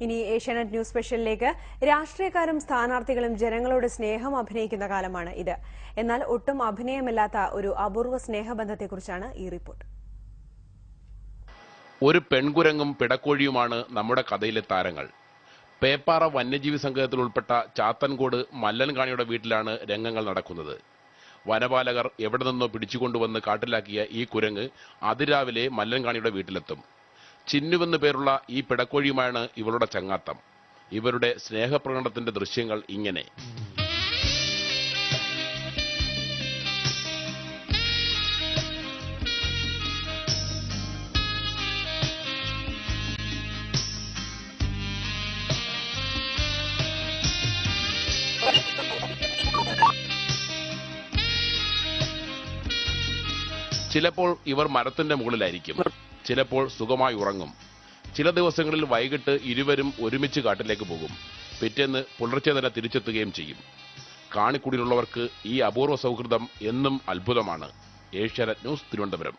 ഇനി ഏഷ്യാനെറ്റ് ന്യൂസ് സ്പെഷ്യലിലേക്ക്. രാഷ്ട്രീയക്കാരും സ്ഥാനാർത്ഥികളും ജനങ്ങളോട് സ്നേഹം അഭിനയിക്കുന്ന കാലമാണ് ഇത്. എന്നാൽ ഒട്ടും അഭിനയമില്ലാത്ത ഒരു അപൂർവ സ്നേഹബന്ധത്തെക്കുറിച്ചാണ് ഈ റിപ്പോർട്ട്. ഒരു പെൺകുരങ്ങും പിടക്കോഴിയുമാണ് നമ്മുടെ കഥയിലെ താരങ്ങൾ. പേപ്പാറ വന്യജീവി സംഘത്തിൽ ഉൾപ്പെട്ട ചാത്തൻകോട് മല്ലൻകാണിയുടെ വീട്ടിലാണ് രംഗങ്ങൾ നടക്കുന്നത്. വനപാലകർ എവിടെ നിന്നോ പിടിച്ചുകൊണ്ടുവന്ന് കാട്ടിലാക്കിയ ഈ കുരങ്ങ് അതിരാവിലെ മല്ലൻകാണിയുടെ വീട്ടിലെത്തും. ചിന്നുവെന്ന് പേരുള്ള ഈ പിടക്കോഴിയുമാണ് ഇവളുടെ ചങ്ങാത്തം. ഇവരുടെ സ്നേഹപ്രകടനത്തിന്റെ ദൃശ്യങ്ങൾ ഇങ്ങനെ. ചിലപ്പോൾ ഇവർ മരത്തിന്റെ മുകളിലായിരിക്കും, ചിലപ്പോൾ സുഖമായി ഉറങ്ങും. ചില ദിവസങ്ങളിൽ വൈകിട്ട് ഇരുവരും ഒരുമിച്ച് കാട്ടിലേക്ക് പോകും. പിറ്റേന്ന് പുലർച്ചെ തന്നെ തിരിച്ചെത്തുകയും ചെയ്യും. കാണിക്കുടിയിലുള്ളവർക്ക് ഈ അപൂർവ സൗഹൃദം എന്നും അത്ഭുതമാണ്. ഏഷ്യാനെറ്റ് ന്യൂസ്, തിരുവനന്തപുരം.